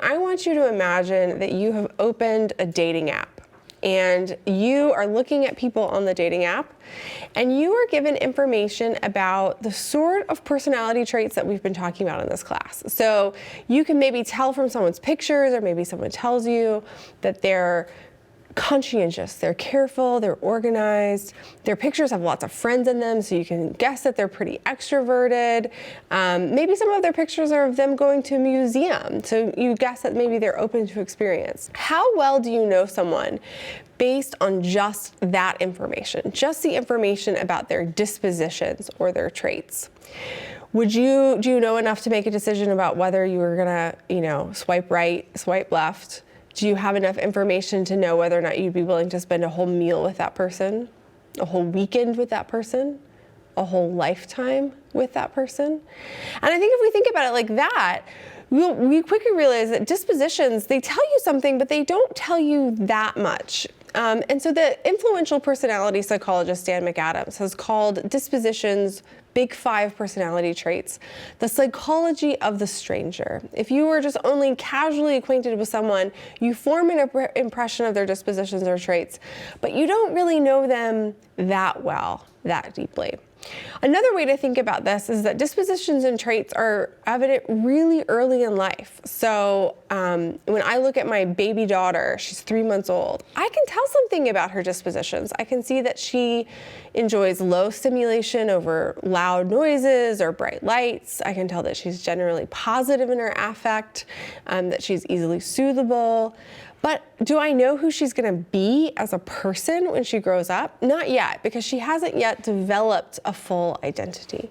I want you to imagine that you have opened a dating app and you are looking at people on the dating app and you are given information about the sort of personality traits that we've been talking about in this class. So you can maybe tell from someone's pictures, or maybe someone tells you that they're conscientious, they're careful, they're organized. Their pictures have lots of friends in them, so you can guess that they're pretty extroverted. Maybe some of their pictures are of them going to a museum, so you guess that maybe they're open to experience. How well do you know someone based on just that information, just the information about their dispositions or their traits? Do you know enough to make a decision about whether you were gonna, swipe right, swipe left? Do you have enough information to know whether or not you'd be willing to spend a whole meal with that person, a whole weekend with that person, a whole lifetime with that person? And I think if we think about it like that, we quickly realize that dispositions, they tell you something, but they don't tell you that much. And so the influential personality psychologist Dan McAdams has called dispositions Big 5 personality traits, the psychology of the stranger. If you were just only casually acquainted with someone, you form an impression of their dispositions or traits, but you don't really know them that well, that deeply. Another way to think about this is that dispositions and traits are evident really early in life. So when I look at my baby daughter, she's 3 months old, I can tell something about her dispositions. I can see that she enjoys low stimulation over loud noises or bright lights. I can tell that she's generally positive in her affect, that she's easily soothable. But do I know who she's gonna be as a person when she grows up? Not yet, because she hasn't yet developed a full identity.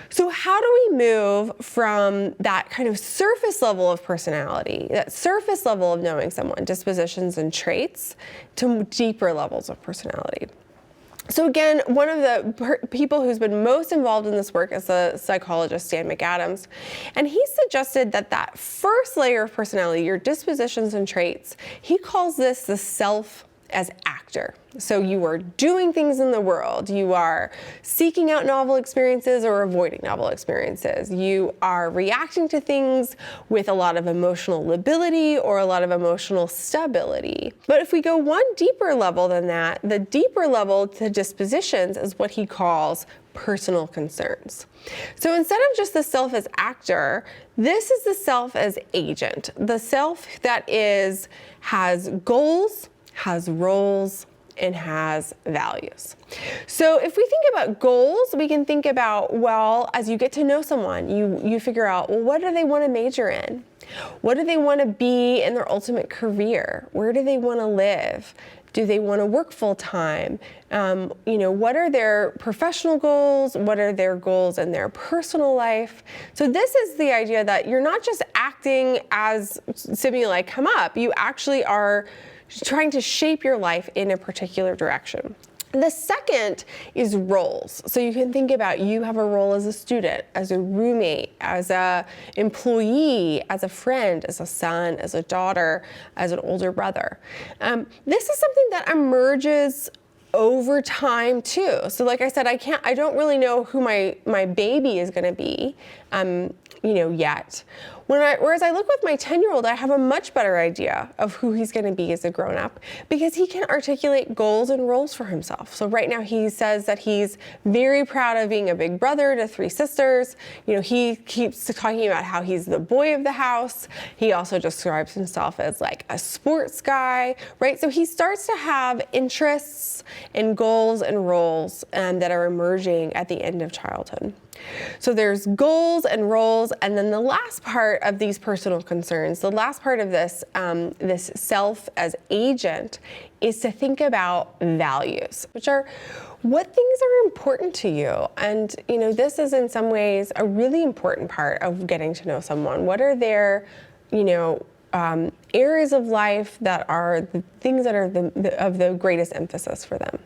So how do we move from that kind of surface level of personality, that surface level of knowing someone, dispositions and traits, to deeper levels of personality? So again, one of the people who's been most involved in this work is the psychologist Dan McAdams. And he suggested that that first layer of personality, your dispositions and traits, he calls this the self as actor. So you are doing things in the world. You are seeking out novel experiences or avoiding novel experiences. You are reacting to things with a lot of emotional lability or a lot of emotional stability. But if we go one deeper level than that, the deeper level to dispositions is what he calls personal concerns. So instead of just the self as actor, this is the self as agent, the self that has goals, has roles, and has values. So if we think about goals, we can think about, well, as you get to know someone, you figure out, well, what do they want to major in? What do they want to be in their ultimate career? Where do they want to live? Do they want to work full time? What are their professional goals? What are their goals in their personal life? So this is the idea that you're not just acting as stimuli come up, you actually are trying to shape your life in a particular direction. The second is roles. So you can think about, you have a role as a student, as a roommate, as an employee, as a friend, as a son, as a daughter, as an older brother. This is something that emerges over time too. So like I said, I don't really know who my baby is gonna be, yet. Whereas I look with my 10-year-old, I have a much better idea of who he's going to be as a grown-up because he can articulate goals and roles for himself. So right now he says that he's very proud of being a big brother to 3 sisters. He keeps talking about how he's the boy of the house. He also describes himself as like a sports guy, right? So he starts to have interests and goals and roles that are emerging at the end of childhood. So there's goals and roles, and then the last part of these personal concerns, the last part of this self as agent, is to think about values, which are what things are important to you. And this is in some ways a really important part of getting to know someone. What are their areas of life that are the things that are of the greatest emphasis for them?